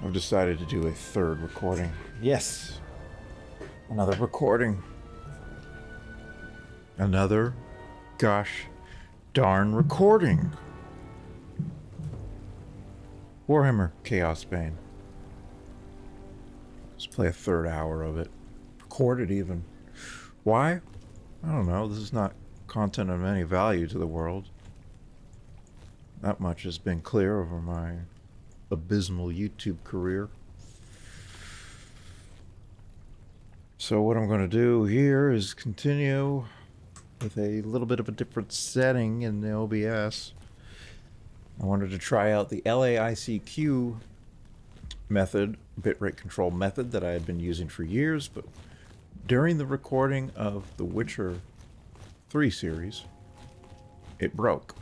I've decided to do a third recording. Yes! Another recording. Another gosh darn recording. Warhammer Chaosbane. Let's play a third hour of it. Record it even. Why? I don't know. This is not content of any value to the world. That much has been clear over my abysmal YouTube career. So what I'm going to do here is continue with a little bit of a different setting in the OBS. I wanted to try out the LAICQ method, bitrate control method that I had been using for years, but during the recording of the Witcher 3 series, it broke.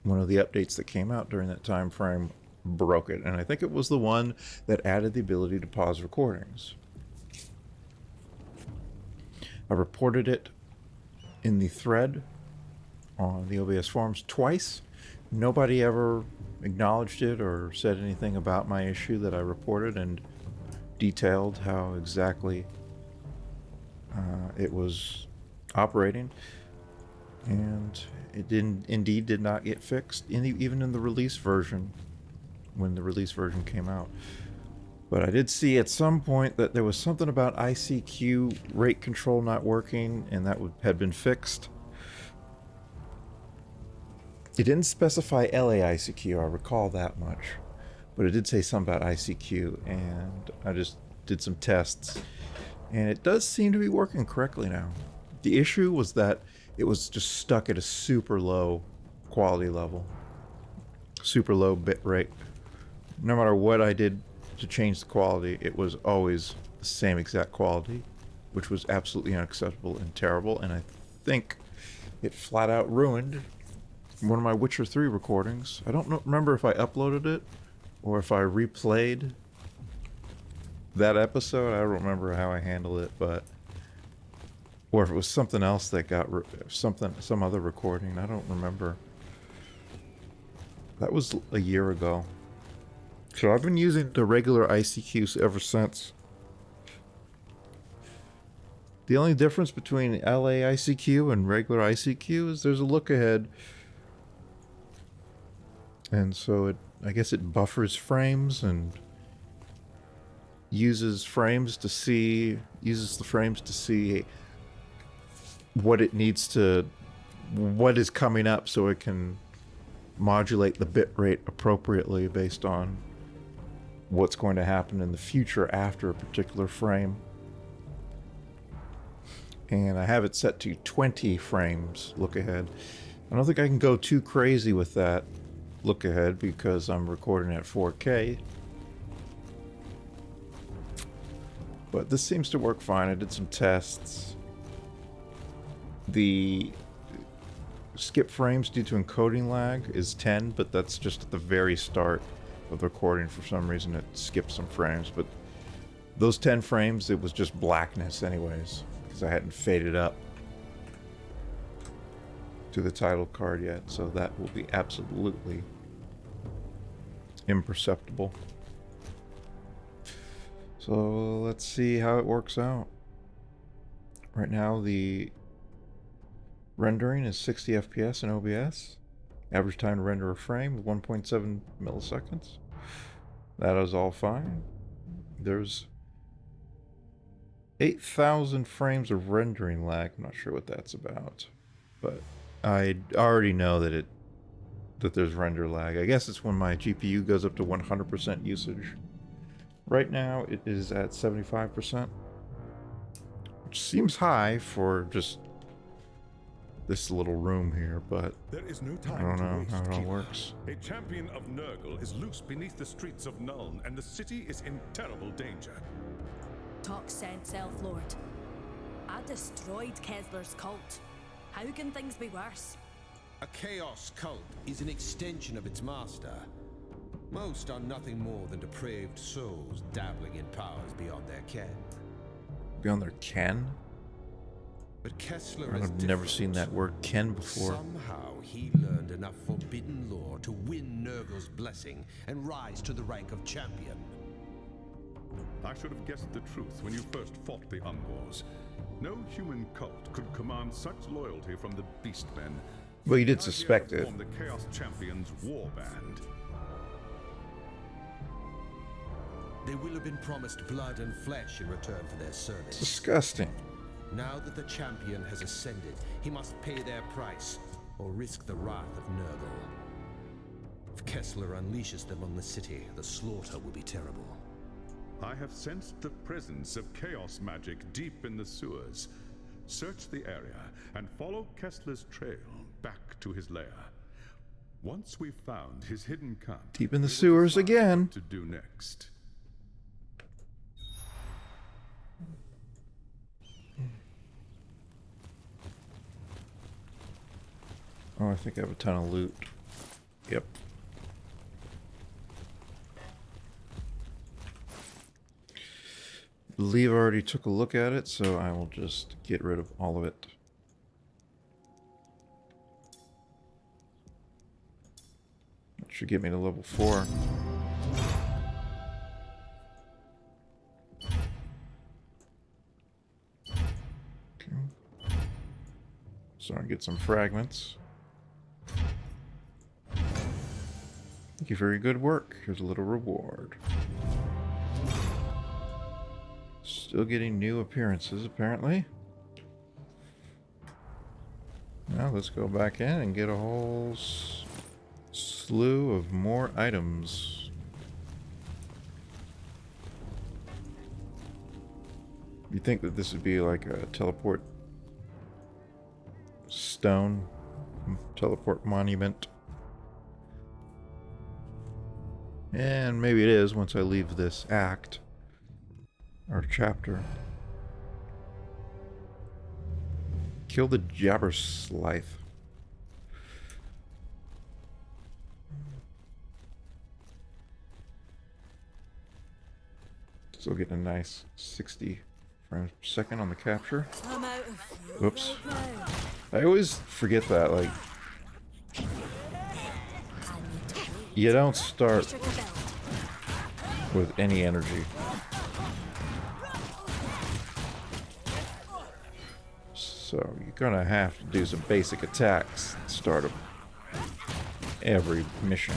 One of the updates that came out during that time frame broke it, and I think it was the one that added the ability to pause recordings. I reported it in the thread on the OBS forums twice. Nobody ever acknowledged it or said anything about my issue that I reported and detailed how exactly it was operating, and it did not get fixed even in the release version when the release version came out. But I did see at some point that there was something about ICQ rate control not working, and that had been fixed. It didn't specify LAICQ, I recall that much, but it did say something about ICQ, and I just did some tests, and it does seem to be working correctly now. The issue was that it was just stuck at a super low quality level, super low bit rate. No matter what I did to change the quality, it was always the same exact quality, which was absolutely unacceptable and terrible, and I think it flat out ruined one of my Witcher 3 recordings. I don't remember if I uploaded it or if I replayed that episode. I don't remember how I handled it, but or if it was something else that got some other recording. I don't remember. That was a year ago. So I've been using the regular ICQs ever since. The only difference between LAICQ and regular ICQ is there's a look ahead. And so I guess it buffers frames and uses the frames to see what is coming up, so it can modulate the bit rate appropriately based on what's going to happen in the future after a particular frame. And I have it set to 20 frames look ahead. I don't think I can go too crazy with that look ahead because I'm recording at 4K. But this seems to work fine. I did some tests. The skip frames due to encoding lag is 10, but that's just at the very start of the recording. For some reason it skipped some frames, but those 10 frames, it was just blackness anyways, because I hadn't faded up to the title card yet, so that will be absolutely imperceptible. So let's see how it works out. Right now the rendering is 60 FPS in OBS. Average time to render a frame is 1.7 milliseconds. That is all fine. There's 8,000 frames of rendering lag. I'm not sure what that's about, but I already know that there's render lag. I guess it's when my GPU goes up to 100% usage. Right now it is at 75%, which seems high for just this little room here, but there is no time I don't know to how it all waste. works. A champion of Nurgle is loose beneath the streets of Nuln, and the city is in terrible danger. Talk sense, Elf Lord. I destroyed Kessler's cult. How can things be worse? A chaos cult is an extension of its master. Most are nothing more than depraved souls dabbling in powers beyond their ken. Beyond their ken? But Kessler I've never seen that word ken before. Somehow he learned enough forbidden lore to win Nurgle's blessing and rise to the rank of champion. I should have guessed the truth when you first fought the Ungors. No human cult could command such loyalty from the Beastmen. Well, you did The idea suspect to it. form the Chaos Champions war band. They will have been promised blood and flesh in return for their service. Disgusting. Now that the champion has ascended, he must pay their price or risk the wrath of Nurgle. If Kessler unleashes them on the city, the slaughter will be terrible. I have sensed the presence of chaos magic deep in the sewers. Search the area and follow Kessler's trail back to his lair. Once we've found his hidden camp, Deep in the we will sewers decide again. what to do next. Oh, I think I have a ton of loot. Yep. Believe I already took a look at it, so I will just get rid of all of it. That should get me to level 4. Okay. Starting to get some fragments. Thank you for your good work. Here's a little reward. Still getting new appearances, apparently. Now let's go back in and get a whole slew of more items. You'd think that this would be like a teleport stone, teleport monument. And maybe it is once I leave this act. Or chapter. Kill the Jabberslythe. Still getting a nice 60 frames per second on the capture. I'm out of fuel Whoops. right now. I always forget that, like, I need to wait. you don't start Pressure to build. with any energy. So you're gonna have to do some basic attacks at the start of every mission.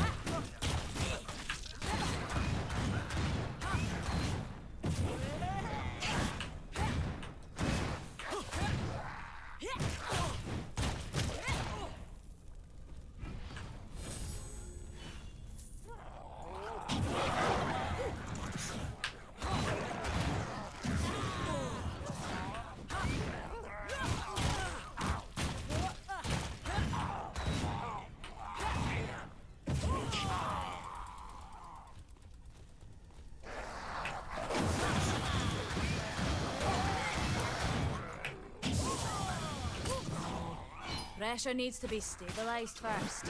Pressure needs to be stabilized first.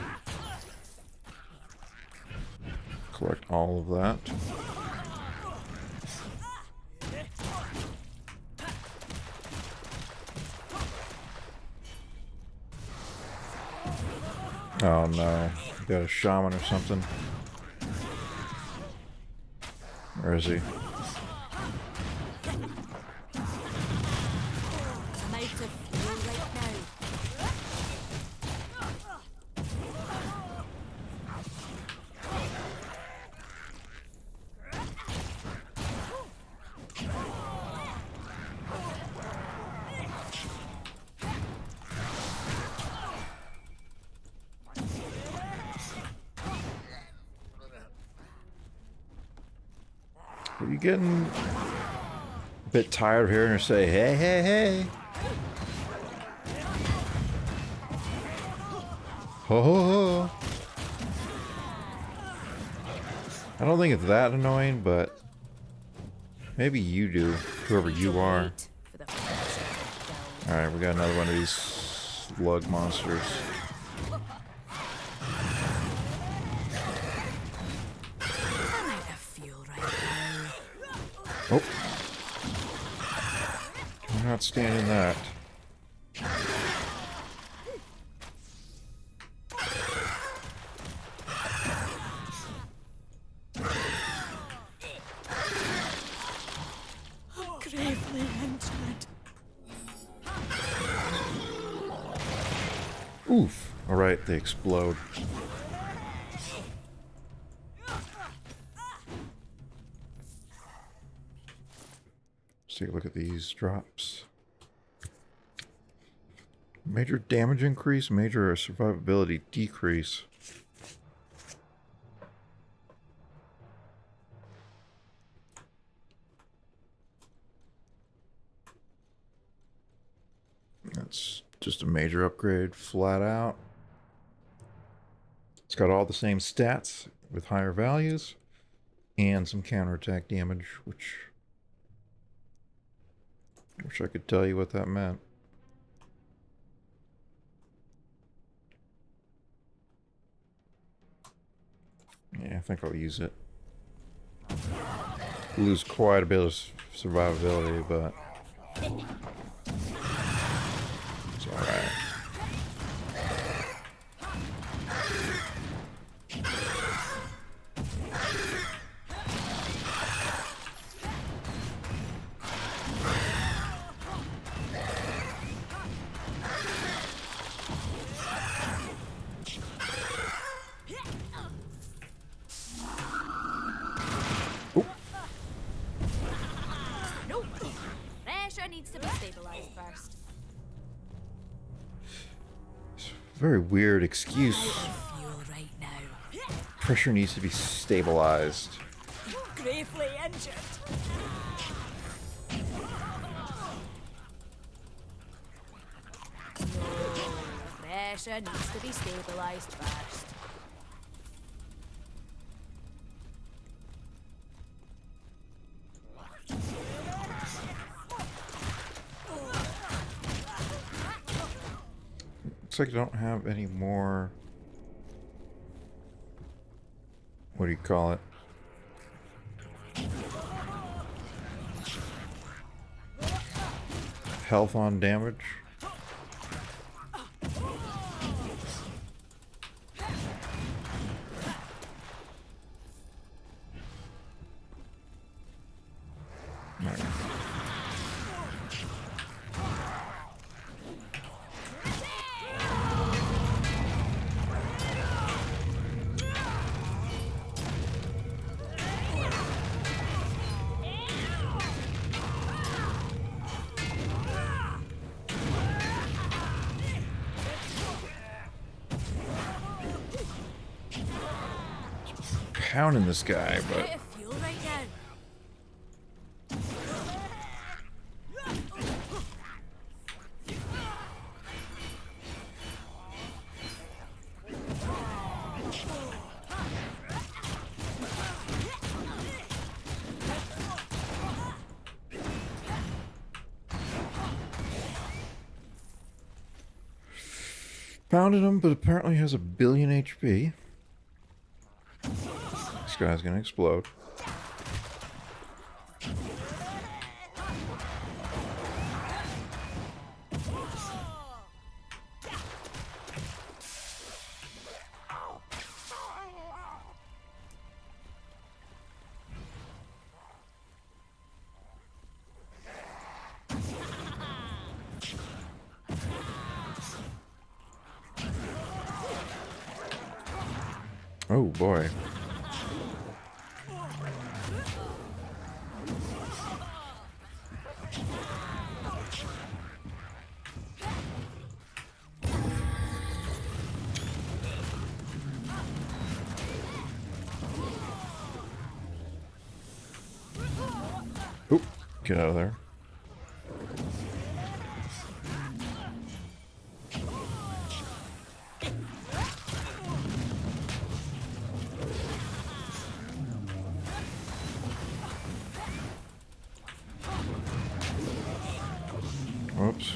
Collect all of that. Oh no, got a shaman or something. Where is he? I'm out of fuel right now. Are you getting a bit tired of hearing her say, hey, hey, hey? Ho, ho, ho. I don't think it's that annoying, but maybe you do, whoever you are. Wait for the pressure to build. Alright, we got another one of these slug monsters. I'm out of fuel right now. Oh. I'm not standing that. Oof. Alright, they explode. Let's take a look at these drops. Major damage increase, major survivability decrease. That's just a major upgrade, flat out. It's got all the same stats with higher values and some counterattack damage, which I wish I could tell you what that meant. Yeah, I think I'll use it. Lose quite a bit of survivability, but it's alright. Nope. Pressure needs to be stabilized first. Very weird excuse. Fuel right now. Pressure needs to be stabilized. Gravely injured. No, the pressure needs to be stabilized first. Looks like I don't have any more. What do you call it? Health on damage. Alright. Pounding this guy, but Bit of fuel right now. pounded him, but apparently has a billion HP. This guy's gonna explode. Oh boy. Oop, get out of there. Whoops.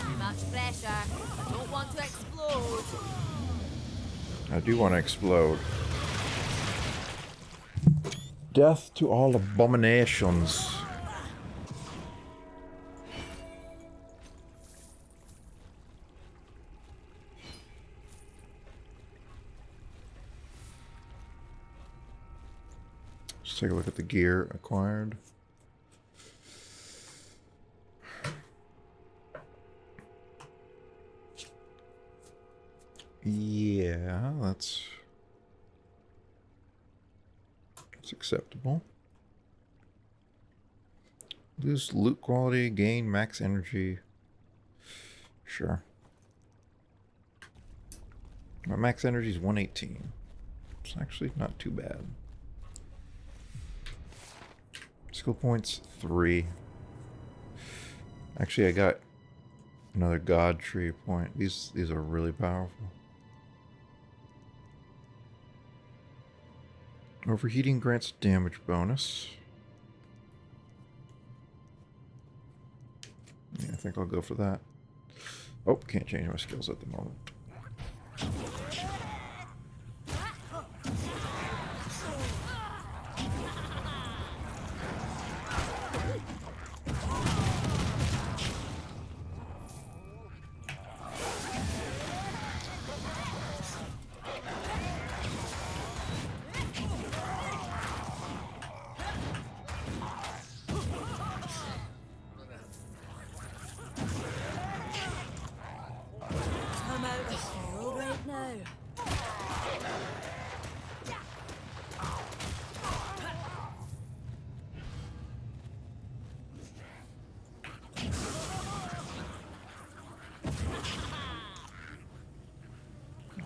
Too much pressure. I don't want to explode. I do want to explode. Death to all abominations. Let's take a look at the gear acquired. Yeah, that's acceptable. Lose loot quality, gain max energy. Sure. My max energy is 118. It's actually not too bad. Skill points 3. Actually, I got another god tree point. These are really powerful. Overheating grants damage bonus. Yeah, I think I'll go for that. Oh, can't change my skills at the moment. I'm out of fuel right now.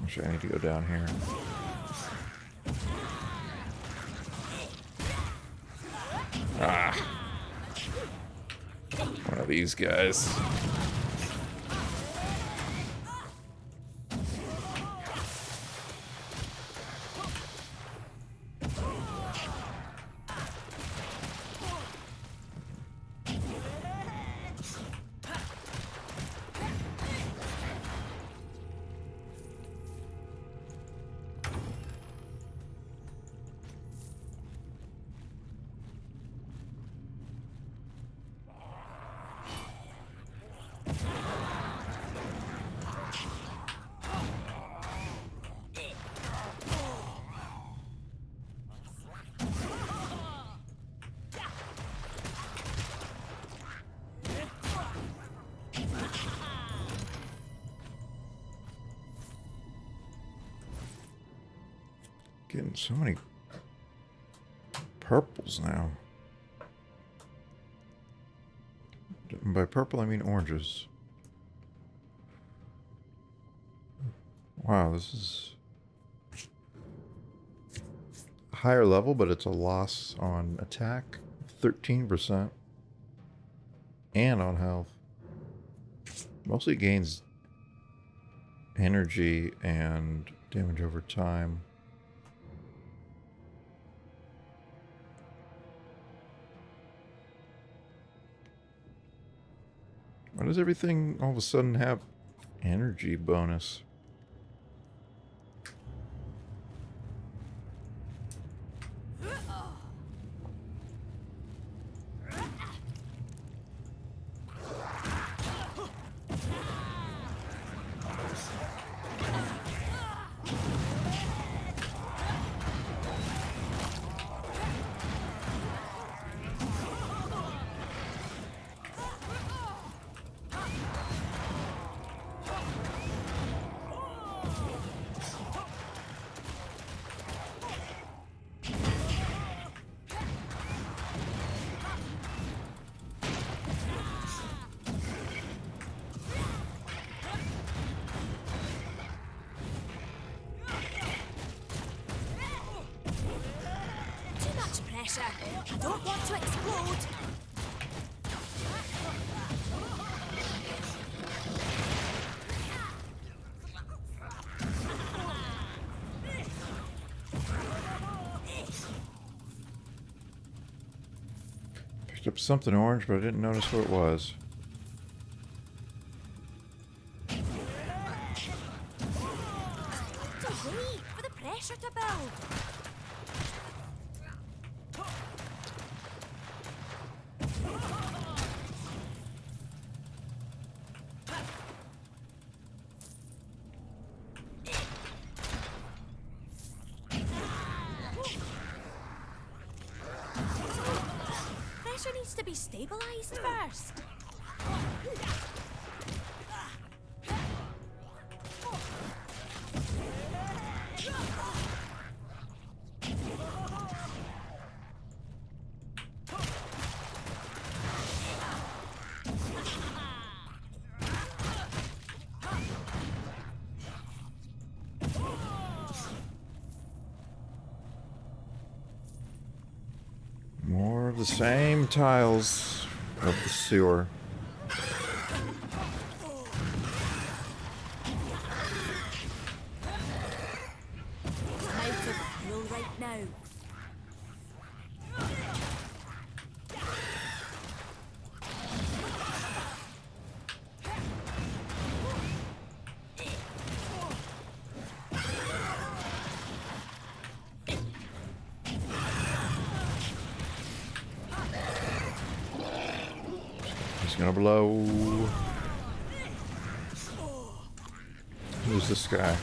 Actually, I need to go down here. Ah! One of these guys. Getting so many purples now. And by purple, I mean oranges. Wow, this is a higher level, but it's a loss on attack, 13%, and on health. Mostly gains energy and damage over time. Why does everything all of a sudden have energy bonus? I don't want to explode. Picked up something orange, but I didn't notice what it was. To wait for the pressure to build. Pressure needs to be stabilized first. the same tiles of the sewer. I'm out of fuel right now. He's gonna blow. Who's this guy?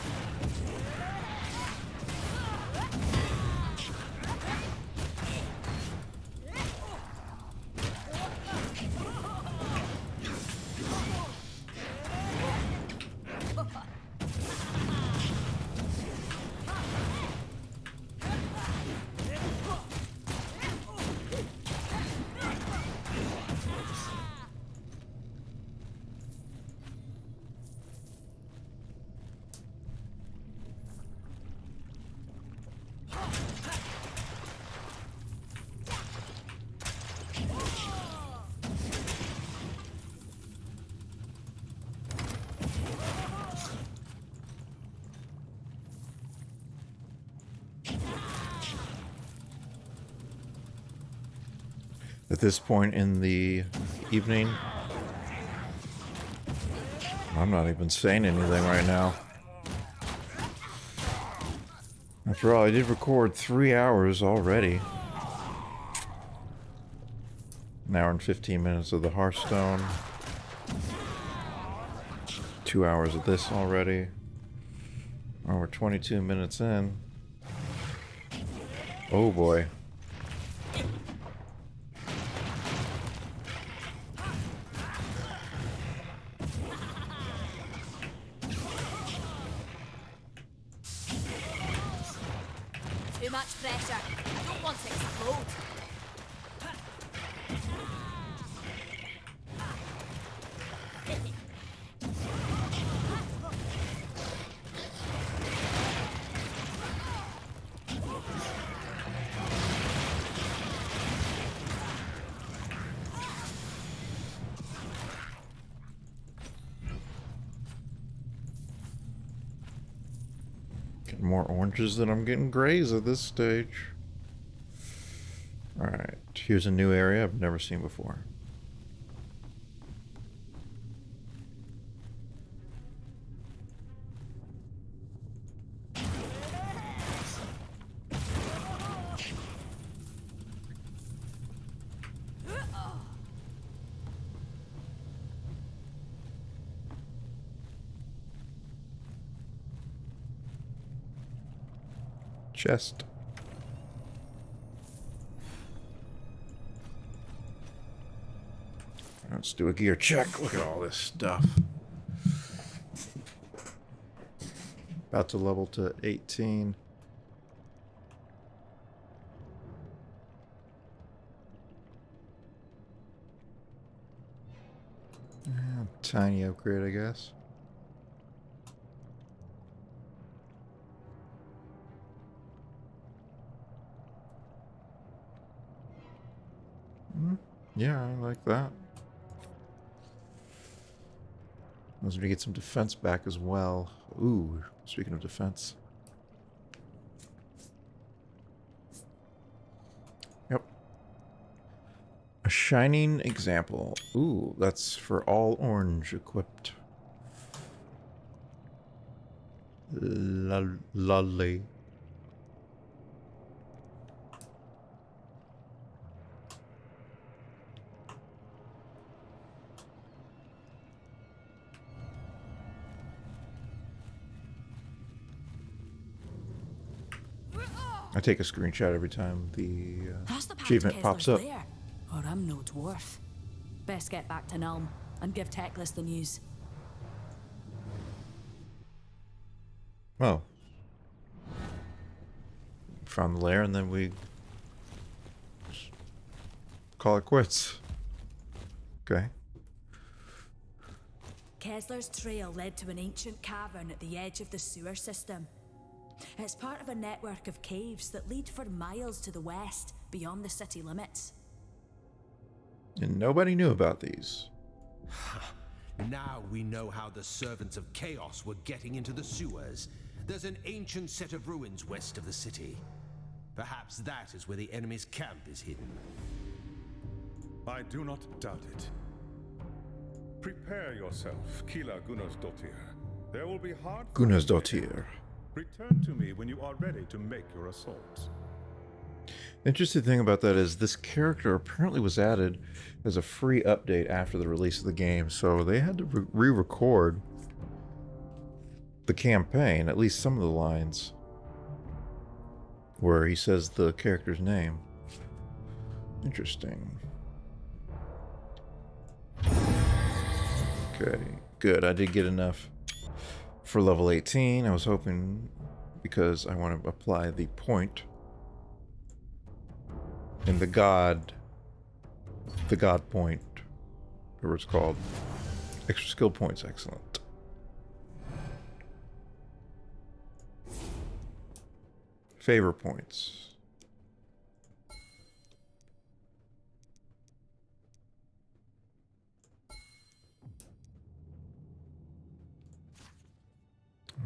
At this point in the evening, I'm not even saying anything right now. After all, I did record 3 hours already. An hour and 15 minutes of the Hearthstone. 2 hours of this already. Oh, we're 22 minutes in. Oh boy. Too much pressure. I don't want to explode. Getting more oranges than I'm getting grays at this stage. Alright, here's a new area I've never seen before. Chest. Let's do a gear check. Look at all this stuff. About to level to 18. Tiny upgrade, I guess. Yeah, I like that. I was going to get some defense back as well. Ooh, speaking of defense. Yep. A shining example. Ooh, that's for all orange equipped. Lovely. I take a screenshot every time the achievement pops up. Lair, or I'm no dwarf. Best get back to Nuln and give Teclis the news. Oh. Found the lair and then we call it quits. Okay. Kessler's trail led to an ancient cavern at the edge of the sewer system. It's part of a network of caves that lead for miles to the west, beyond the city limits. And nobody knew about these. Now we know how the servants of Chaos were getting into the sewers. There's an ancient set of ruins west of the city. Perhaps that is where the enemy's camp is hidden. I do not doubt it. Prepare yourself, Kila Gunnarsdottir. There will be hard fighting Gunnarsdottir. ahead. Return to me when you are ready to make your assault. The interesting thing about that is this character apparently was added as a free update after the release of the game, so they had to re-record the campaign, at least some of the lines where he says the character's name. Interesting. Okay, good. I did get enough for level 18. I was hoping, because I want to apply the point in the god point, whatever it's called. Extra skill points, excellent. Favor points.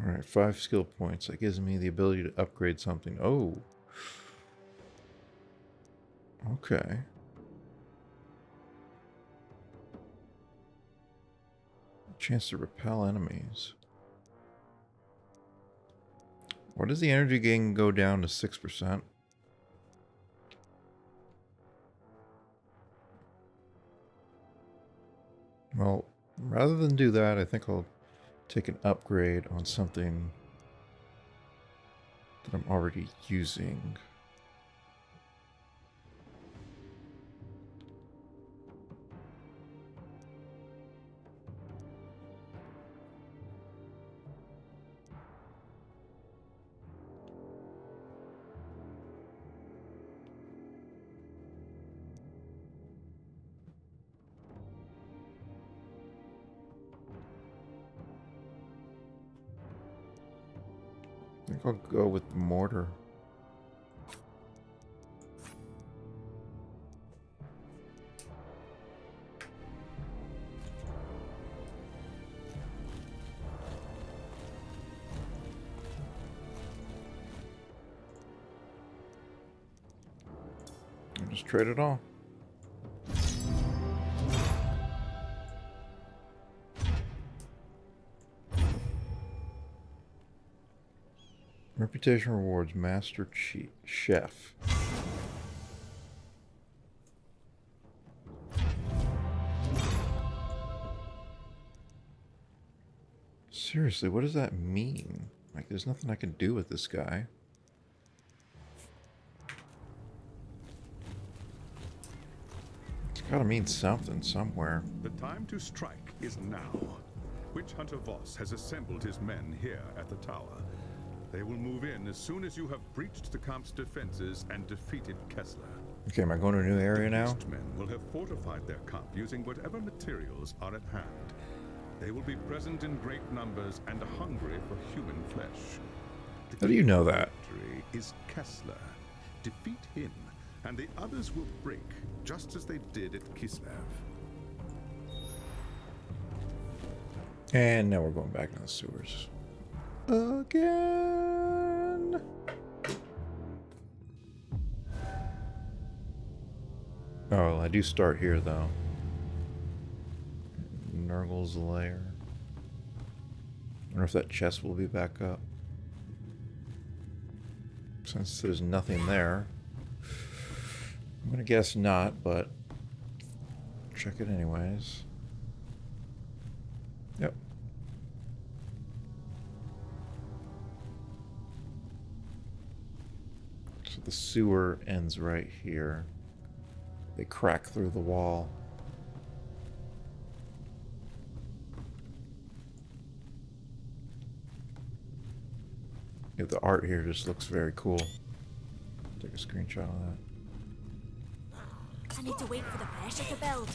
Alright, 5 skill points. That gives me the ability to upgrade something. Oh. Okay. Chance to repel enemies. Why does the energy gain go down to 6%? Well, rather than do that, I think I'll take an upgrade on something that I'm already using. I think I'll go with mortar. I'll just trade it all. Reputation rewards Master Chef. Seriously, what does that mean? Like, there's nothing I can do with this guy. It's gotta mean something somewhere. The time to strike is now. Witch Hunter Voss has assembled his men here at the tower. They will move in as soon as you have breached the camp's defenses and defeated Kessler. Okay, am I going to a new area now? Men will have fortified their camp using whatever materials are at hand. They will be present in great numbers and hungry for human flesh. How do you know that? Victory is Kessler. Defeat him, and the others will break, just as they did at Kislev. And now we're going back to the sewers. Again. Oh, I do start here though. Nurgle's lair. I wonder if that chest will be back up. Since there's nothing there. I'm gonna guess not, but check it anyways. Yep. So the sewer ends right here. They crack through the wall. Yeah, the art here just looks very cool. Take a screenshot of that. I need to wait for the pressure to build.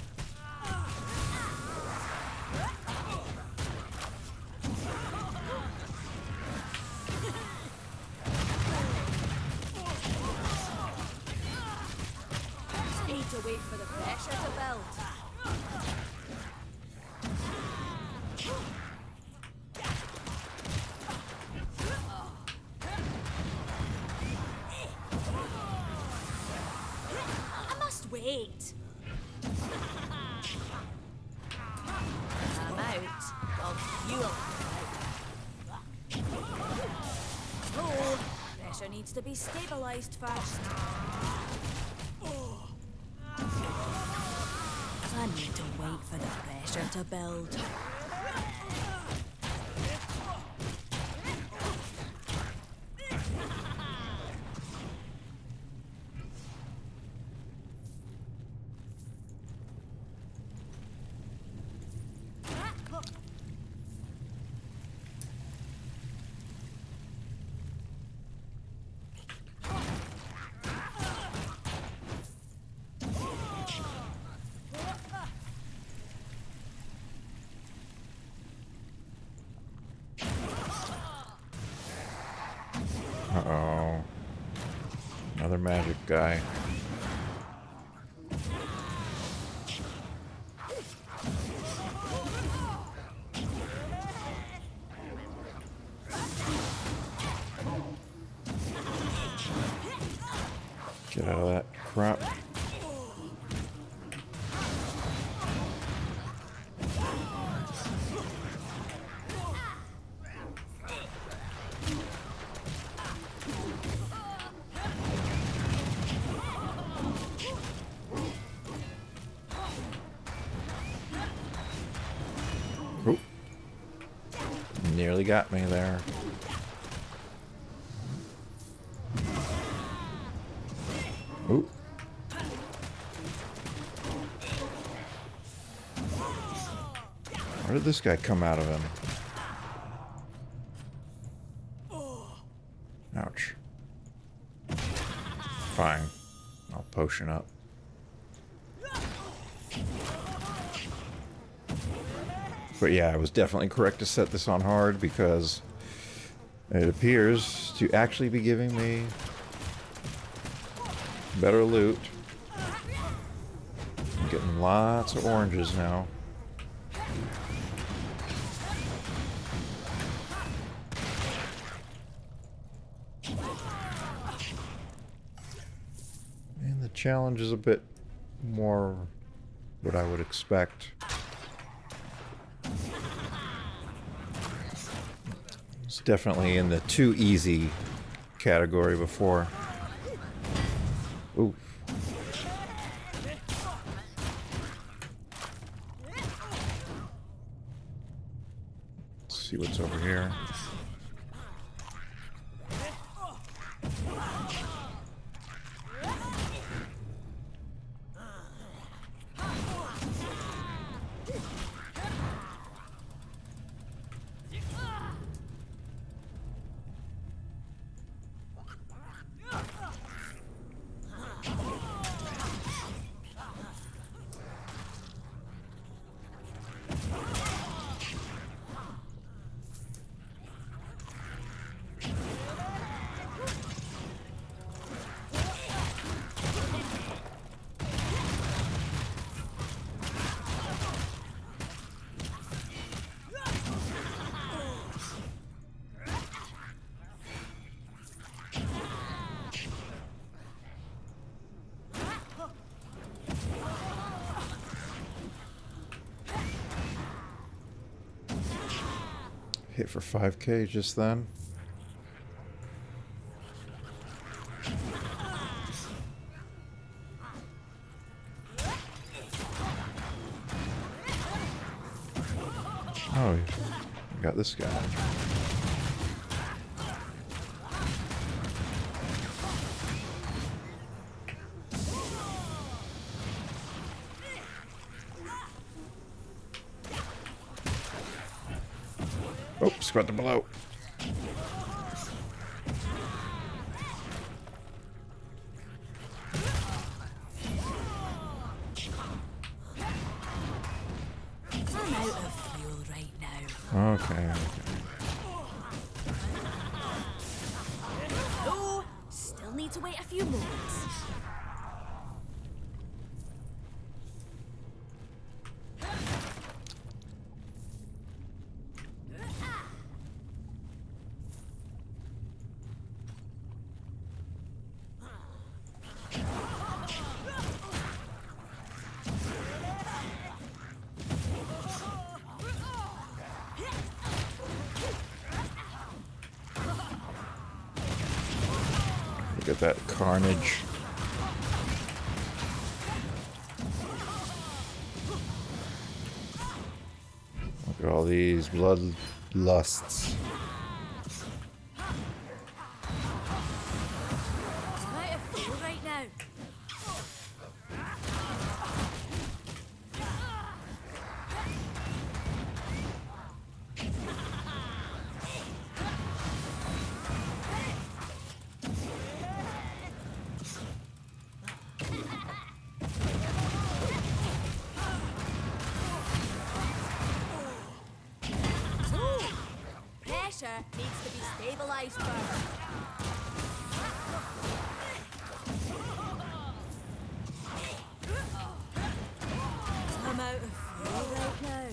I need to to wait for the pressure to build. I must wait. I'm out while fuel. Oh, pressure needs to be stabilized first. I need to wait for the pressure to build. Uh-oh. Another magic guy. Get out of that crap. Oop. Nearly got me there. Oop. Where did this guy come out of him? Ouch. Fine. I'll potion up. But yeah, I was definitely correct to set this on hard because it appears to actually be giving me better loot. I'm getting lots of oranges now. And the challenge is a bit more what I would expect. It's definitely in the too easy category before. Ooh. Let's see what's over here. Hit for 5K just then. Oh, we got this guy. Oh, squat the below. I'm out of fuel right now. Okay. Oh, still need to wait a few moments. Look at that carnage. Look at all these bloodlusts. Might have full right now. Pressure needs to be stabilized first. I'm out of fuel right now.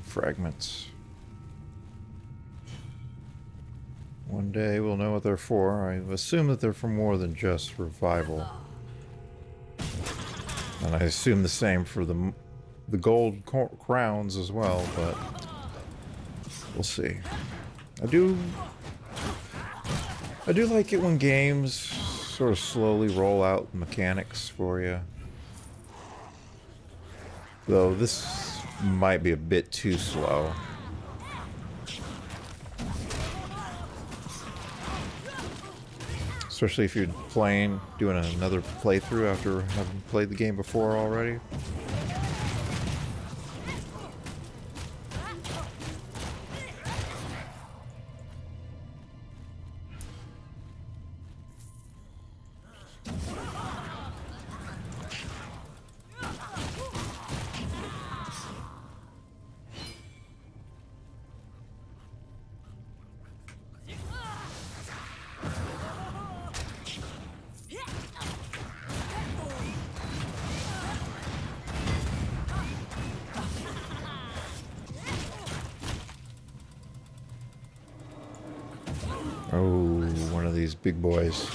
Fragments. One day we'll know what they're for. I assume that they're for more than just survival. And I assume the same for the gold crowns as well, but we'll see. I do like it when games sort of slowly roll out mechanics for you. Though this might be a bit too slow. Especially if you're doing another playthrough after having played the game before already. Oh, one of these big boys.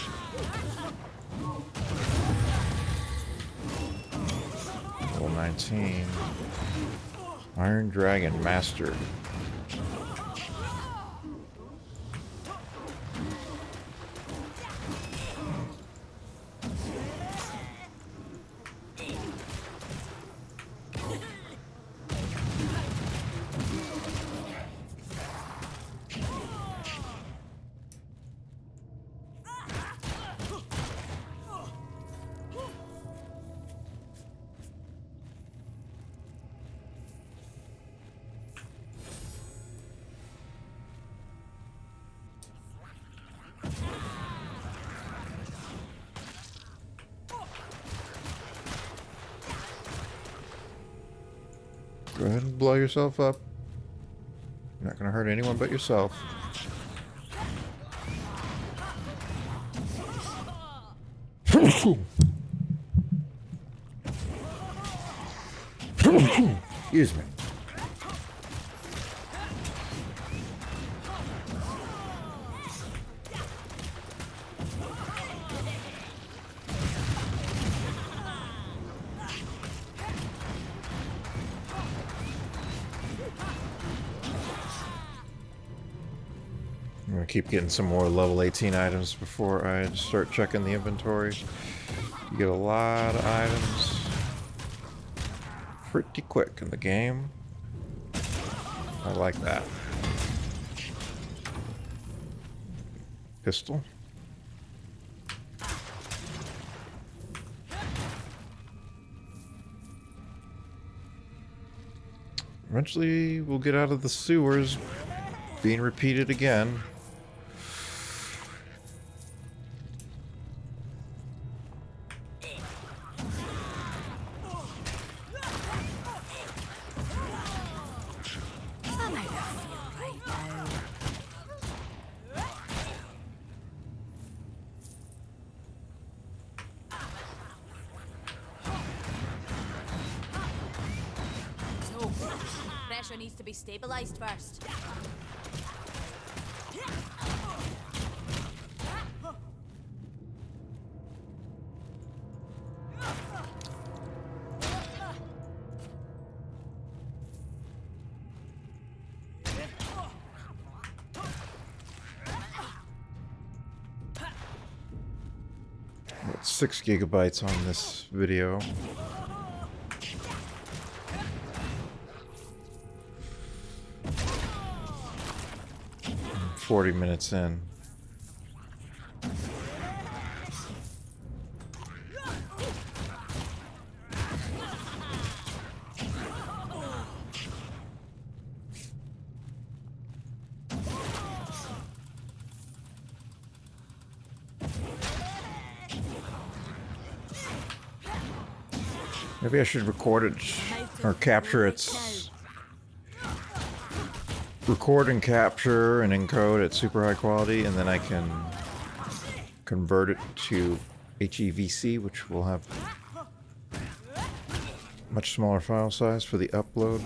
Level 19. Iron Dragon Master. Go ahead and blow yourself up. You're not going to hurt anyone but yourself. Excuse me. I'm gonna keep getting some more level 18 items before I start checking the inventory. You get a lot of items pretty quick in the game. I like that. Pistol. Eventually we'll get out of the sewers being repeated again. Pressure needs to be stabilized first. About 6 gigabytes on this video. I'm 40 minutes in. Maybe I should record it or capture its record and capture and encode at super high quality, and then I can convert it to HEVC, which will have much smaller file size for the upload.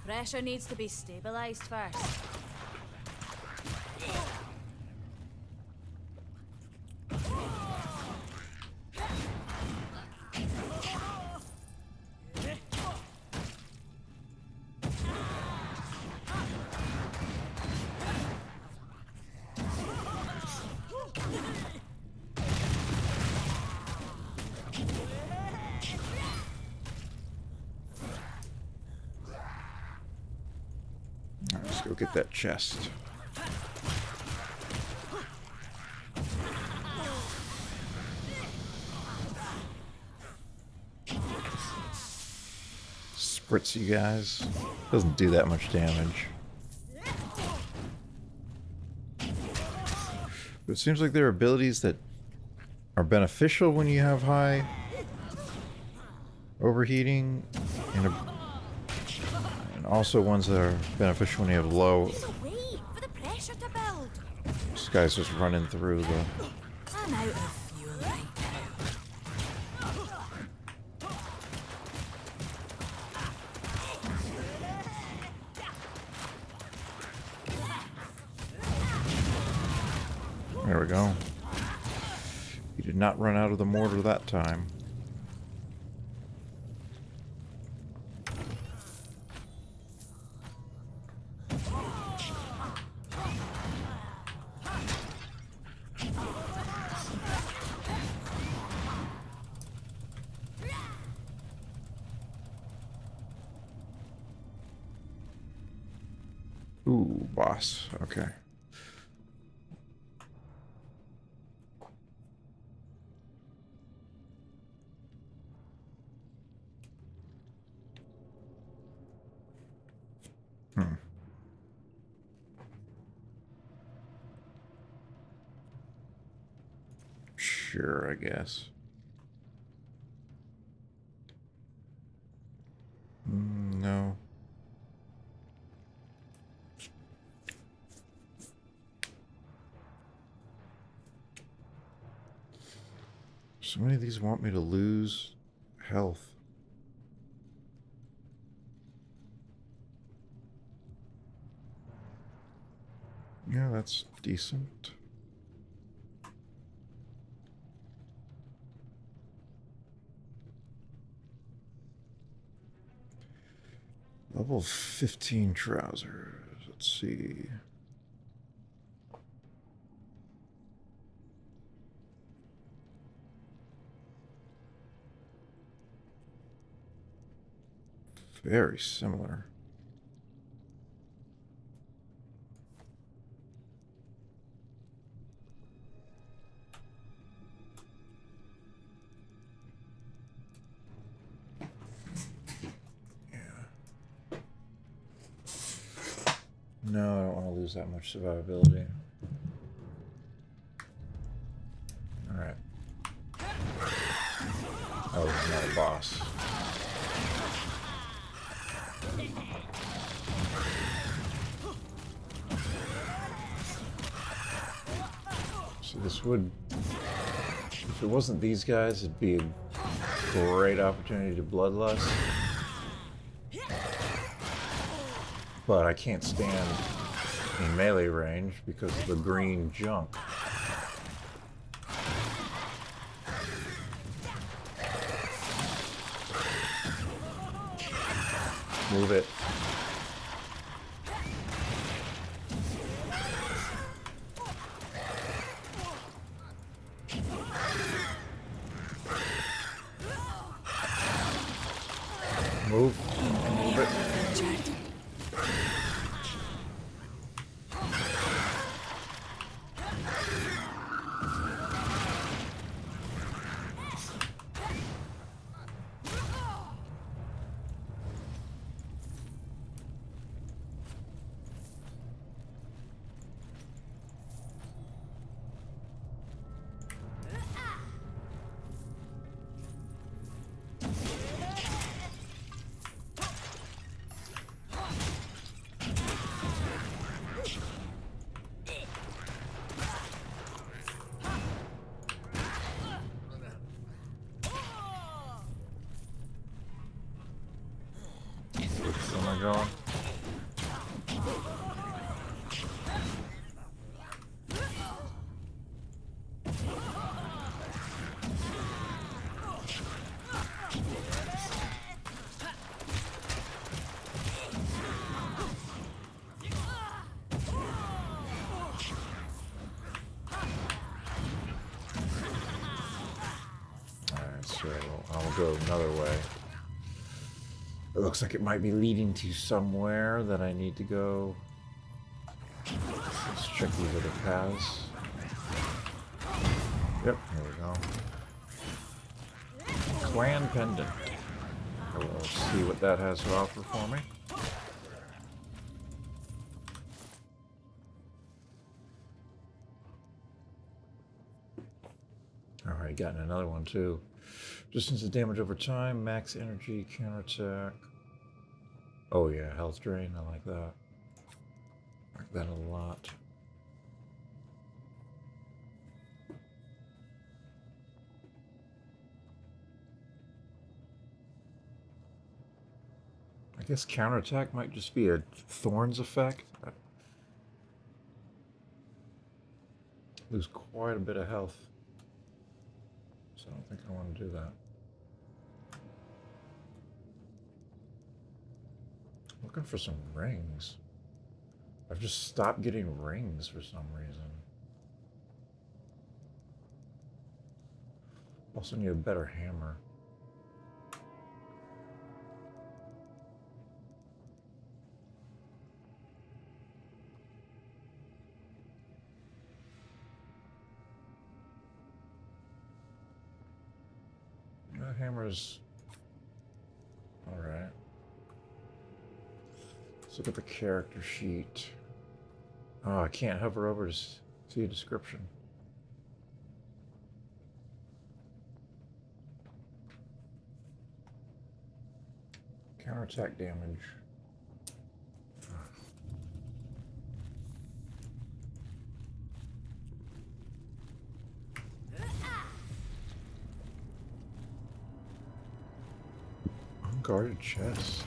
Pressure needs to be stabilized first. Let's go get that chest. Spritz, you guys. Doesn't do that much damage. But it seems like there are abilities that are beneficial when you have high overheating, and also ones that are beneficial when you have low. There's a way for the pressure to build. This guy's just running through the... I'm out of fuel right now. There we go. You did not run out of the mortar that time. Ooh, boss. Okay. Sure, I guess. No. So many of these want me to lose health. Yeah, that's decent. Level 15 trousers. Let's see. Very similar. lose that much survivability. Alright. Oh, he's not a boss. So this would... If it wasn't these guys, it'd be a great opportunity to bloodlust. But I can't stand in melee range because of the green junk. Move it. Move. Move it. Where am I going? Alright, so I'll go another way. It looks like it might be leading to somewhere that I need to go. Let's check these other paths. Yep, here we go. Clan Pendant. I will see what that has to offer for me. Alright, gotten another one too. Distance of damage over time, max energy, counterattack. Oh yeah, health drain, I like that. I like that a lot. I guess counterattack might just be a Thorns effect. I lose quite a bit of health. So I don't think I want to do that. Looking for some rings. I've just stopped getting rings for some reason. Also need a better hammer. That hammer's alright. Let's look at the character sheet. Oh, I can't hover over to see a description. Counterattack damage. Unguarded chest.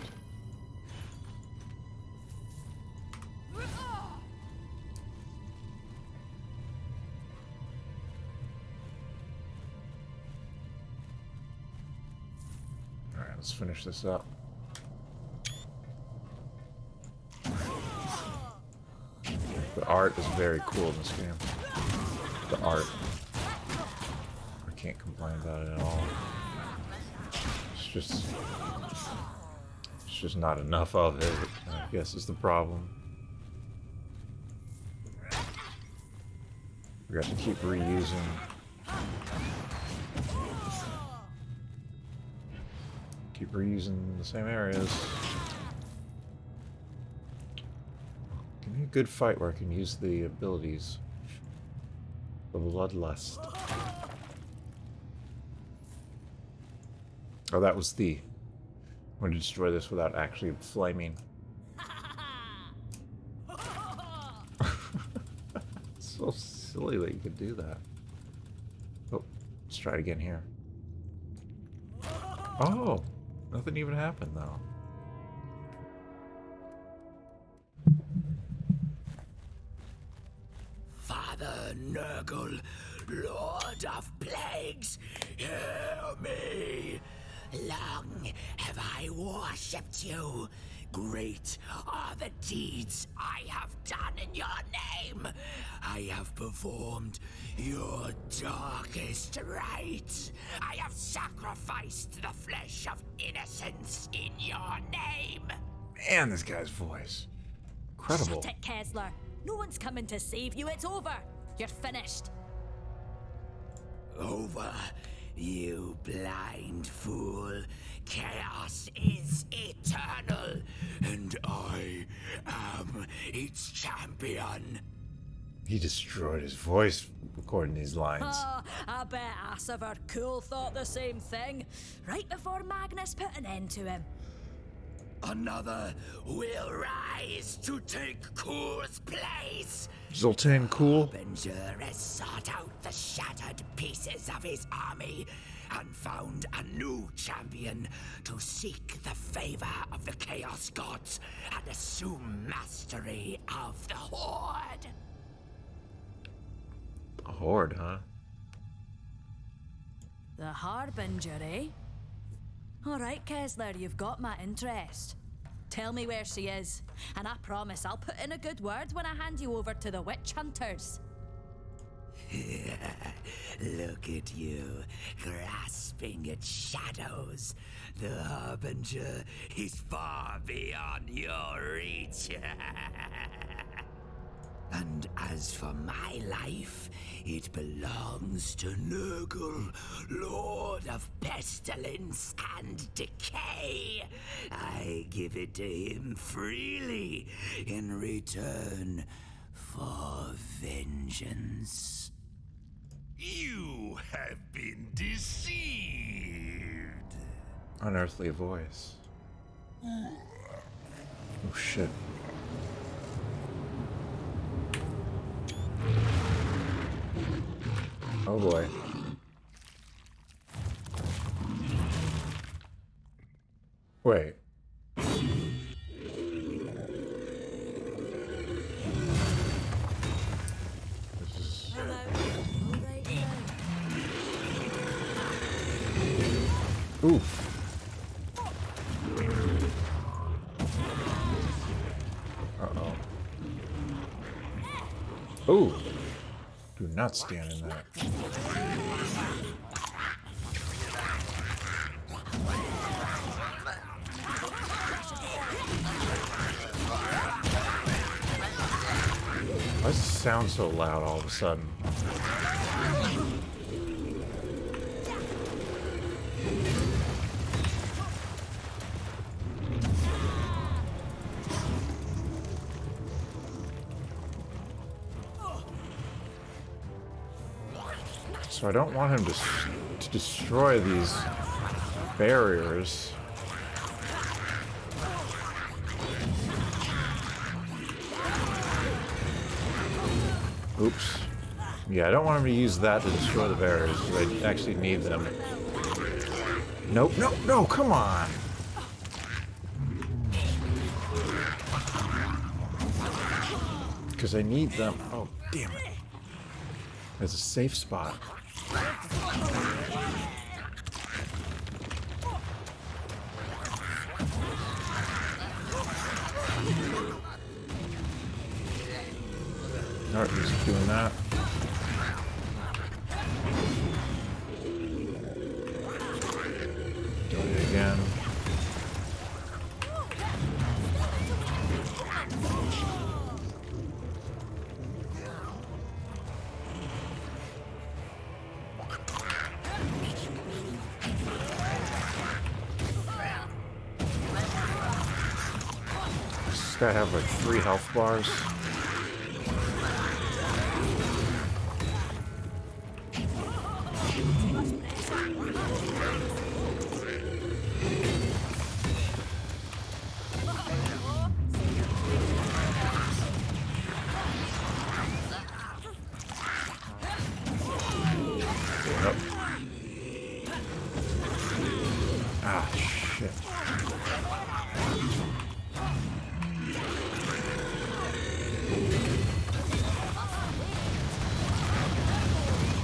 Alright, let's finish this up. The art is very cool in this game. The art. I can't complain about it at all. It's just not enough of it, I guess is the problem. We got to keep reusing. Keep reusing the same areas. Give me good fight where I can use the abilities. The Bloodlust. Oh, that was the... I'm going to destroy this without actually flaming. It's so silly that you could do that. Oh, let's try it again here. Oh, nothing even happened though. Father Nurgle, Lord of Plagues, hear me! Long have I worshipped you. Great are the deeds I have done in your name. I have performed your darkest rites. I have sacrificed the flesh of innocence in your name. Man, this guy's voice. Incredible. Shut it, Kessler. No one's coming to save you. It's over. You're finished. Over, you blind fool. Chaos is eternal, and I am its champion. He destroyed his voice recording these lines. Oh, I bet Asavar Cool thought the same thing. Right before Magnus put an end to him. Another will rise to take Cool's place. Zoltan Cool? Harbinger has sought out the shattered pieces of his army and found a new champion to seek the favor of the Chaos Gods and assume mastery of the Horde. A horde, huh? The Harbinger, eh? Alright, Kessler, you've got my interest. Tell me where she is, and I promise I'll put in a good word when I hand you over to the witch hunters. Look at you, grasping at shadows. The Harbinger is far beyond your reach. And as for my life, it belongs to Nurgle, Lord of Pestilence and Decay. I give it to him freely in return for vengeance. You have been deceived. Unearthly voice. Oh shit. Oh boy. Wait. This is... Oof. Uh-oh. Ooh. Do not stand in that. Why does it sound so loud all of a sudden? So I don't want him to destroy these barriers. Oops. Yeah, I don't want him to use that to destroy the barriers, because I actually need them. Nope, no, no, come on! Because I need them. Oh, damn it. There's a safe spot. Alright, just doing that. Doing it again. Does this guy have like 3 health bars?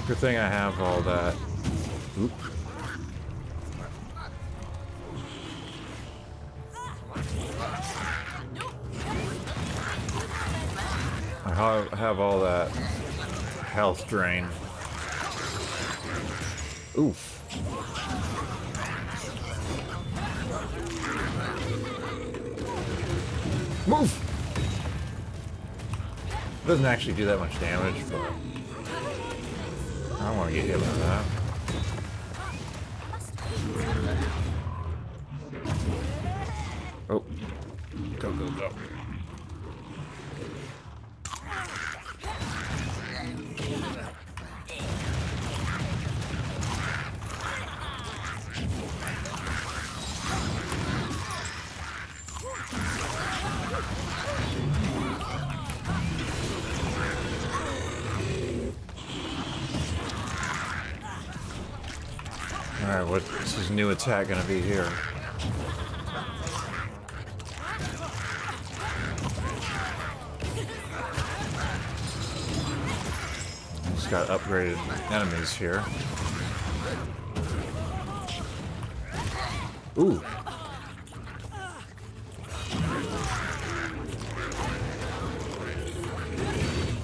Good thing I have all that. Oop. I have all that health drain. Oof. Move! It doesn't actually do that much damage, but I don't want to get hit by that. Oh. Go, go, go. Alright, what's his new attack gonna be here? He's got upgraded enemies here. Ooh.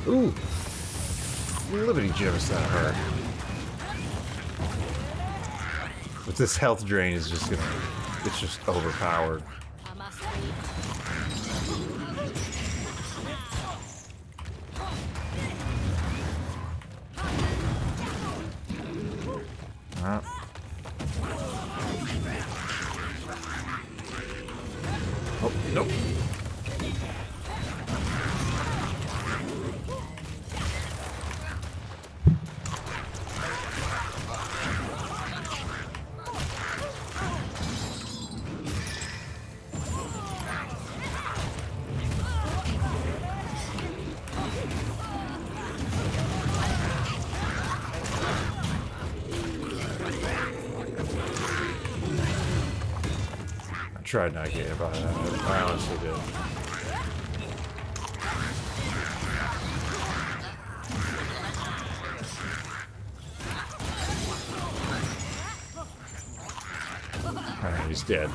Ooh. Liberty Jibs, that hurt. But this health drain is just gonna, it's just overpowered. I must leave. Oh, nope. Tried not to get hit by that. I honestly did. Alright, he's dead.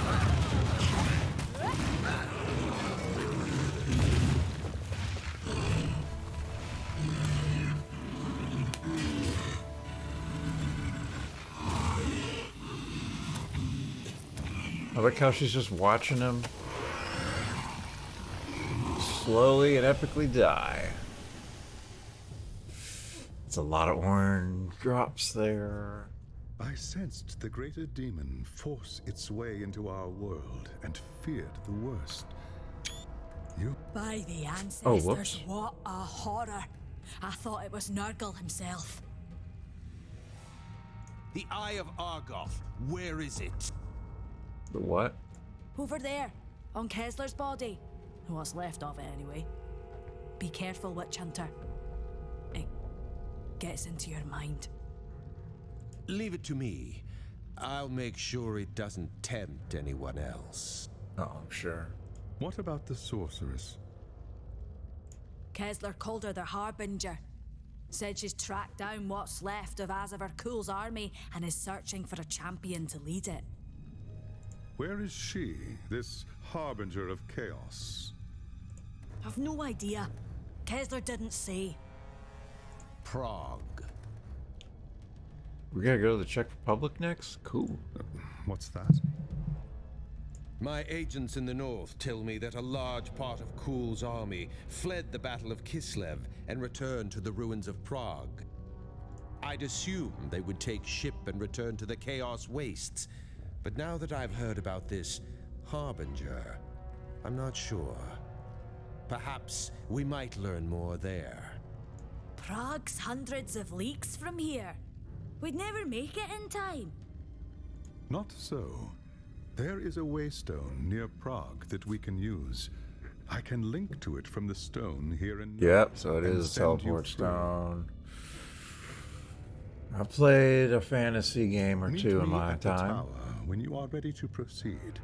I like how she's just watching him slowly and epically die. It's a lot of orange drops there. I sensed the greater demon force its way into our world and feared the worst. You... By the ancestors, Oh, whoops. what a horror. I thought it was Nurgle himself. The Eye of Argoth, where is it? The what? Over there, on Kessler's body. What's left of it, anyway. Be careful, Witch Hunter. It gets into your mind. Leave it to me. I'll make sure it doesn't tempt anyone else. Oh, I'm sure. What about the sorceress? Kessler called her the Harbinger. Said she's tracked down what's left of Azavar Kul's army and is searching for a champion to lead it. Where is she, this harbinger of chaos? I've no idea. Kessler didn't say. Prague. We gotta go to the Czech Republic next? Cool. What's that? My agents in the north tell me that a large part of Kul's army fled the Battle of Kislev and returned to the ruins of Prague. I'd assume they would take ship and return to the Chaos Wastes, but now that I've heard about this Harbinger, I'm not sure. Perhaps we might learn more there. Prague's hundreds of leagues from here. We'd never make it in time. Not so. There is a waystone near Prague that we can use. I can link to it from the stone here in... Yep, so it and is a send you teleport through. stone. I played a fantasy game or Meet two in me my at the time. tower when you are ready to proceed.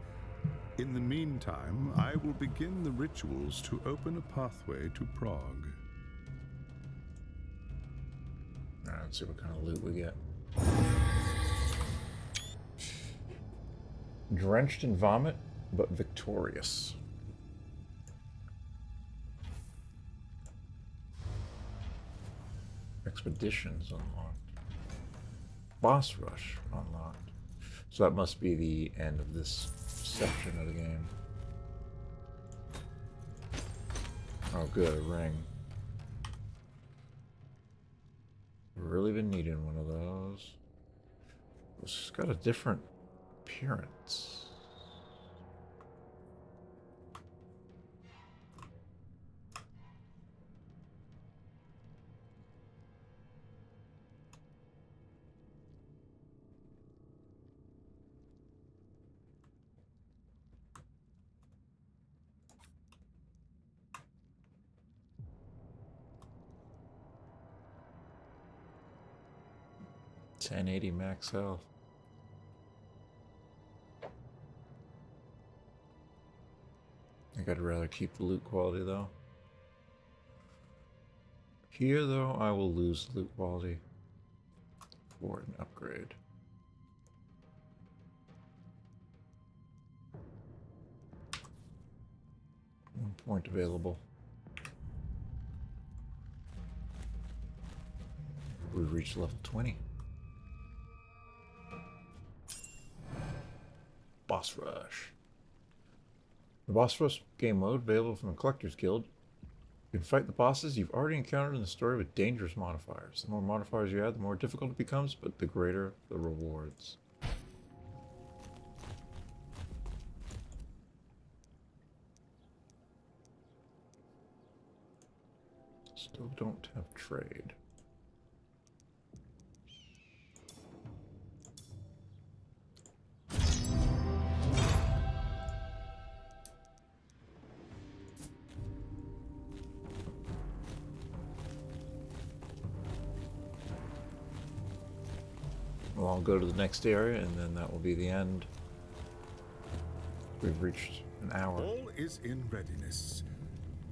In the meantime, I will begin the rituals to open a pathway to Prague. Alright, let's see what kind of loot we get. Drenched in vomit, but victorious. Expeditions unlocked. Boss rush unlocked. So that must be the end of this section of the game. Oh good, a ring. Really been needing one of those. It's got a different appearance. $1080 max health. I think I'd rather keep the loot quality though. Here though, I will lose loot quality for an upgrade. One point available. We've reached level 20. Boss Rush. The Boss Rush game mode available from the Collector's Guild. You can fight the bosses you've already encountered in the story with dangerous modifiers. The more modifiers you add, the more difficult it becomes, but the greater the rewards. Still don't have trade. Well, I'll go to the next area, and then that will be the end. We've reached an hour. All is in readiness.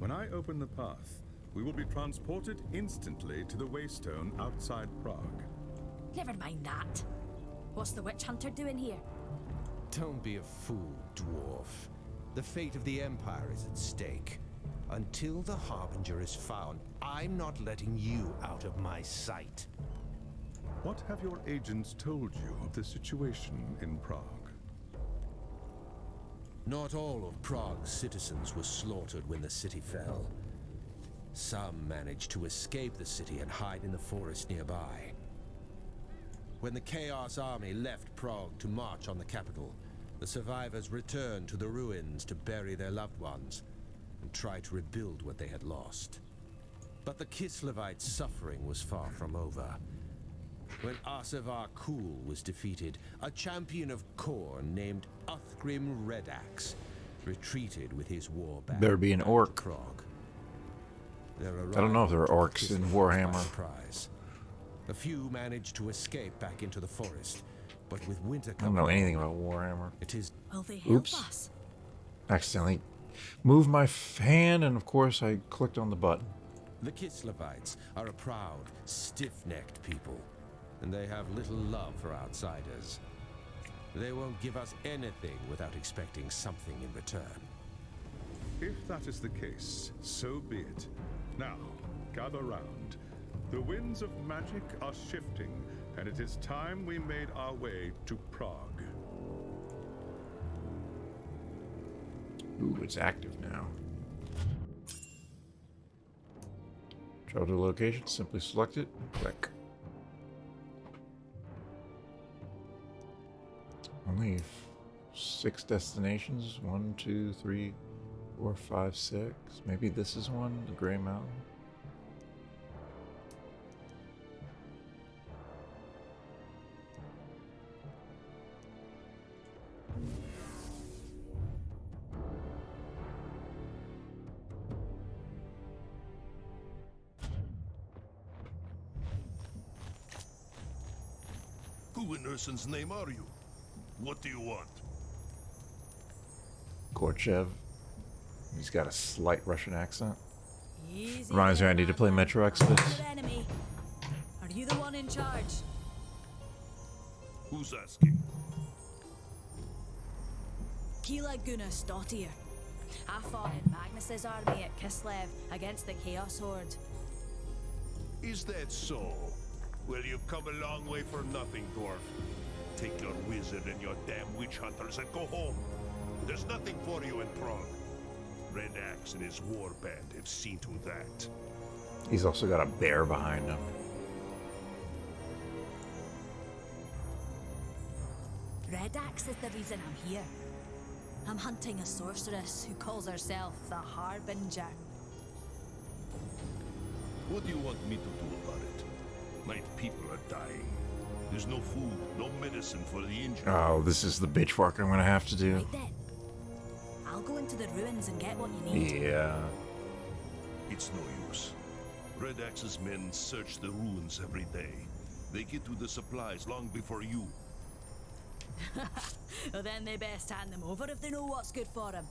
When I open the path, we will be transported instantly to the Waystone outside Prague. Never mind that. What's the witch hunter doing here? Don't be a fool, Dwarf. The fate of the Empire is at stake. Until the Harbinger is found, I'm not letting you out of my sight. What have your agents told you of the situation in Prague? Not all of Prague's citizens were slaughtered when the city fell. Some managed to escape the city and hide in the forest nearby. When the Chaos Army left Prague to march on the capital, the survivors returned to the ruins to bury their loved ones and try to rebuild what they had lost. But the Kislevites' suffering was far from over. When Arsevar Kul was defeated, a champion of Khorne named Uthgrim Redax retreated with his war band. Better be an orc. Prague. I don't know if there are orcs in Warhammer. Surprise. A few managed to escape back into the forest, but with winter I don't know anything about Warhammer. it is Will they help Oops. us? Accidentally moved my hand, and of course I clicked on the button. the Kislevites are a proud, stiff-necked people, and they have little love for outsiders. They won't give us anything without expecting something in return. If that is the case, so be it. Now, gather round. The winds of magic are shifting, and it is time we made our way to Prague. Ooh, it's active now. Travel to a location, simply select it, and click. Only 6 destinations. 1, 2, 3, 4, 5, 6. Maybe this is one, the Grey Mountain. Who in Ursun's name are you? What do you want? Gorchev. He's got a slight Russian accent. Easy Reminds me I there, need to play madman. Metro Exodus. I'm your enemy. Are you the one who in charge? Who's asking? Kila Gunnar Stottir. I fought in Magnus's army at Kislev against the Chaos Horde. Is that so? Well, you've come a long way for nothing, Dwarf. Take your wizard and your damn witch hunters and go home. There's nothing for you in Prague. Red Axe and his war band have seen to that. He's also got a bear behind him. Red Axe is the reason I'm here. I'm hunting a sorceress who calls herself the Harbinger. What do you want me to do about it? My people are dying. There's no food, no medicine for the injured. Oh, this is the bitch work I'm gonna have to do. Right then. I'll go into the ruins and get what you need. Yeah. It's no use. Red Axe's men search the ruins every day. They get to the supplies long before you. Well, then they best hand them over if they know what's good for them.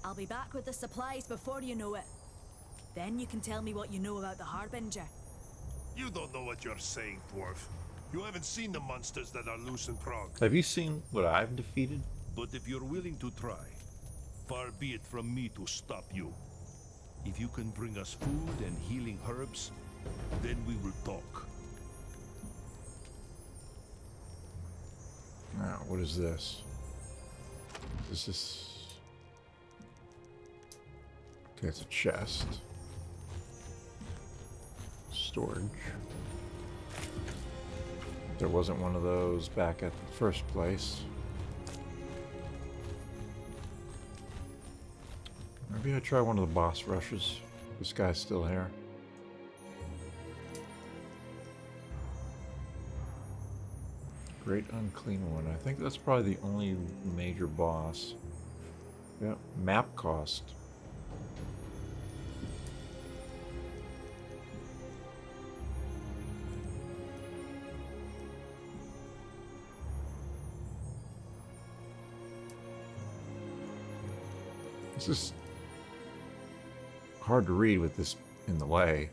I'll be back with the supplies before you know it. Then you can tell me what you know about the Harbinger. You don't know what you're saying, Dwarf. You haven't seen the monsters that are loose in Prague. Have you seen what I've defeated? But if you're willing to try, far be it from me to stop you. If you can bring us food and healing herbs, then we will talk. Now, what is this? Is this... Okay, it's a chest. Storage. There wasn't one of those back at the first place. Maybe I try one of the boss rushes. This guy's still here. Great Unclean One. I think that's probably the only major boss. Yep, map cost. This is hard to read with this in the way.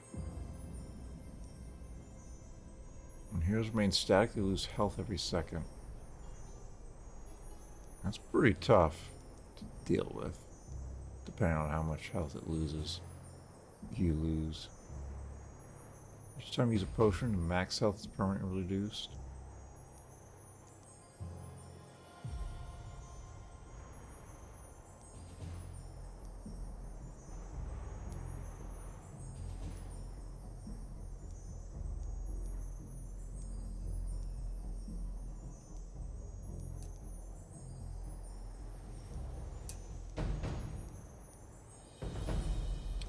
And here's remain static, they lose health every second. That's pretty tough to deal with, depending on how much health it loses. You lose. Each time you use a potion, max health is permanently reduced.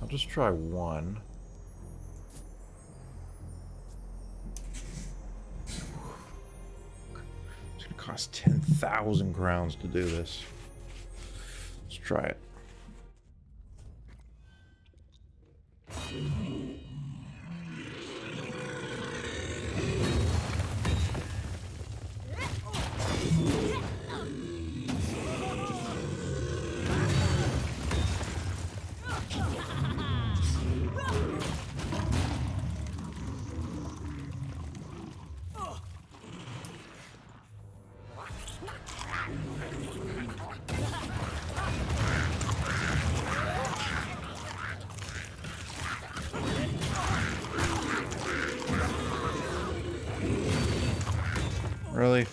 I'll just try one. It's gonna cost 10,000 crowns to do this. Let's try it. Really?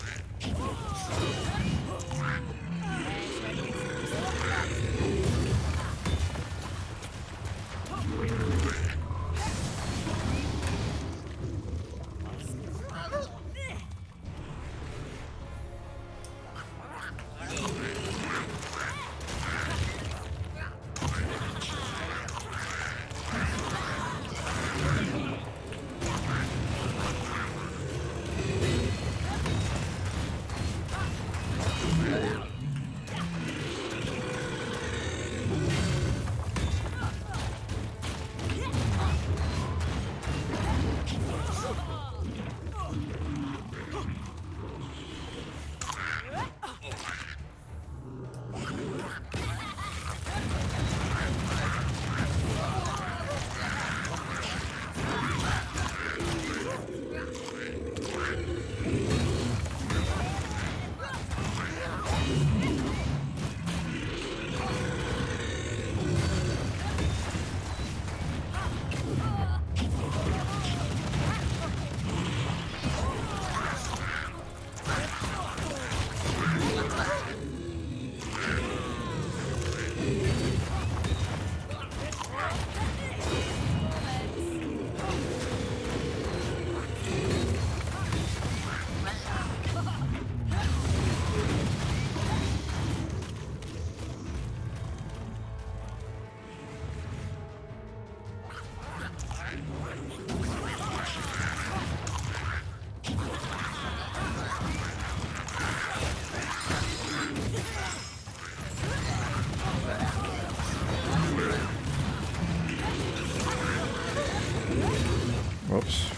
Whoops.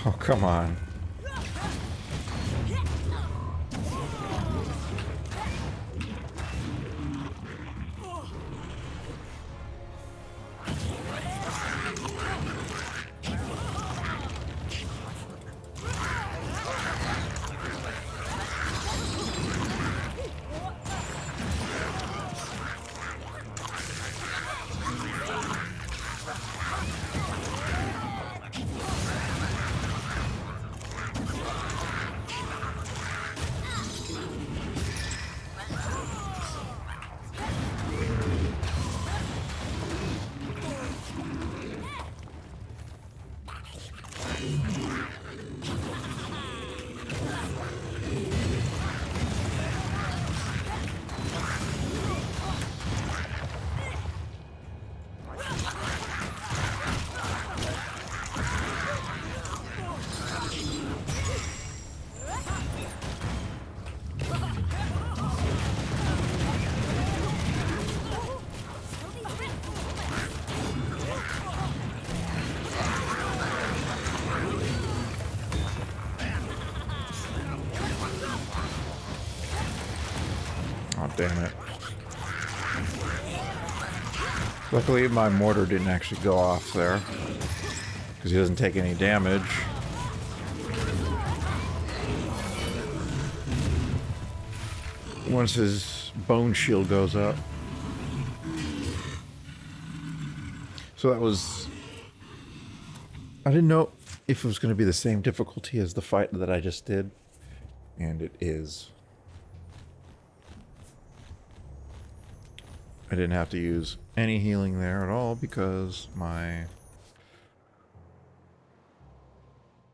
Oh, come on. Oh, damn it. Luckily, my mortar didn't actually go off there, because he doesn't take any damage. Once his bone shield goes up. So that was... I didn't know if it was going to be the same difficulty as the fight that I just did, and it is. I didn't have to use any healing there at all because my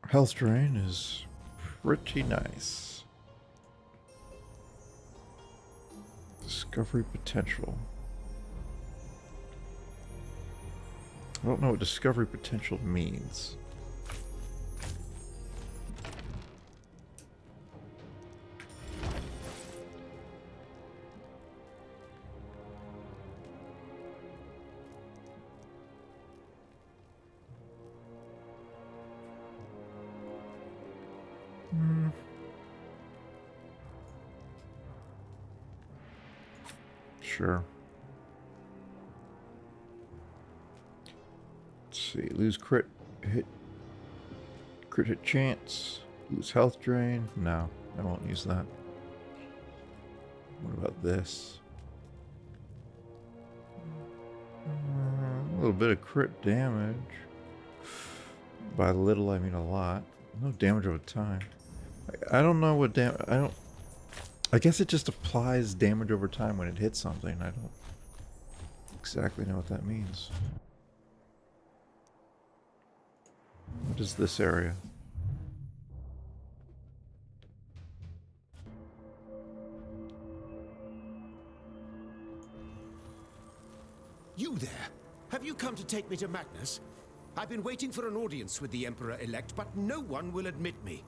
health drain is pretty nice. Discovery potential. I don't know what discovery potential means. Sure. Let's see. Lose crit hit chance. Lose health drain. No, I won't use that. What about this? A little bit of crit damage. By little, I mean a lot. No damage over time. I don't know what damage. I guess it just applies damage over time when it hits something. I don't exactly know what that means. What is this area? You there? Have you come to take me to Magnus? I've been waiting for an audience with the Emperor-elect, but no one will admit me.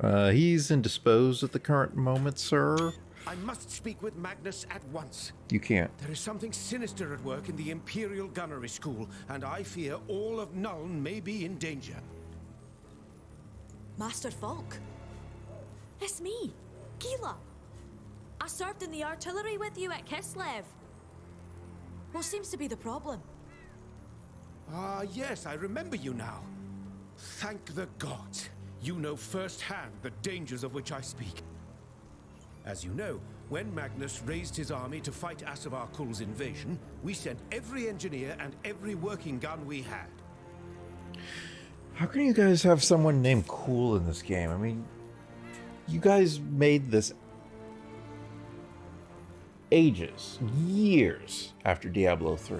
He's indisposed at the current moment, sir. I must speak with Magnus at once. You can't. There is something sinister at work in the Imperial Gunnery School, and I fear all of Nuln may be in danger. Master Falk. It's me, Gila. I served in the artillery with you at Kislev. What seems to be the problem? Ah, yes, I remember you now. Thank the gods. You know firsthand the dangers of which I speak. As you know, when Magnus raised his army to fight Asavar Kul's invasion, we sent every engineer and every working gun we had. How can you guys have someone named Cool in this game? I mean, you guys made this ages, years after Diablo 3.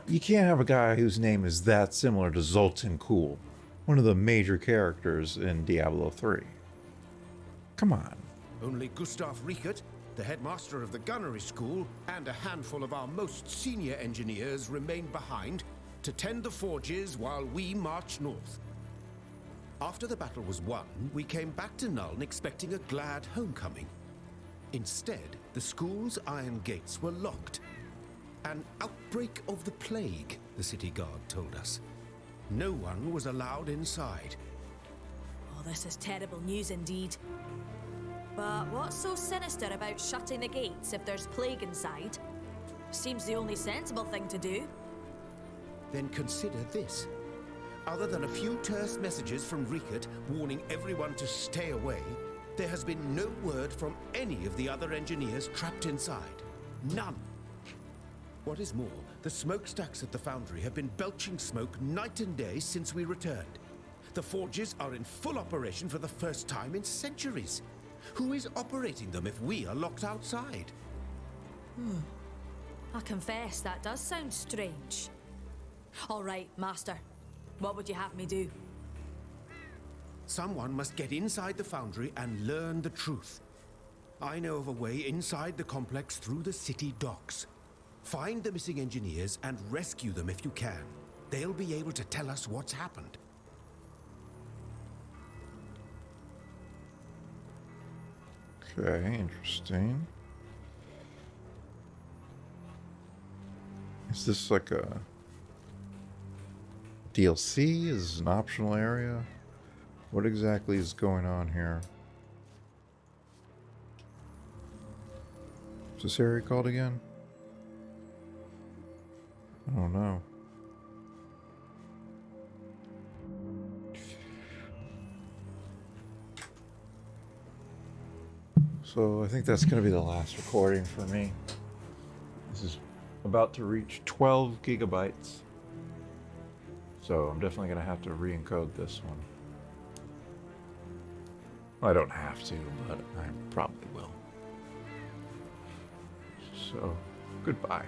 You can't have a guy whose name is that similar to Zoltan Kuhl, one of the major characters in Diablo 3. Come on. Only Gustav Riekert, the headmaster of the gunnery school, and a handful of our most senior engineers remained behind to tend the forges while we marched north. After the battle was won, we came back to Nuln expecting a glad homecoming. Instead, the school's iron gates were locked. An outbreak of the plague, the city guard told us. No one was allowed inside. Oh, this is terrible news indeed. But what's so sinister about shutting the gates if there's plague inside? Seems the only sensible thing to do. Then consider this. Other than a few terse messages from Rickert warning everyone to stay away, there has been no word from any of the other engineers trapped inside. None. What is more, the smokestacks at the foundry have been belching smoke night and day since we returned. The forges are in full operation for the first time in centuries. Who is operating them if we are locked outside? I confess that does sound strange. All right, Master. What would you have me do? Someone must get inside the foundry and learn the truth. I know of a way inside the complex through the city docks. Find the missing engineers and rescue them if you can. They'll be able to tell us what's happened. Okay, interesting. Is this like a DLC? Is this an optional area? What exactly is going on here? What's this area called again? I don't know. So I think that's going to be the last recording for me. This is about to reach 12 gigabytes. So I'm definitely going to have to re-encode this one. Well, I don't have to, but I probably will. So, goodbye.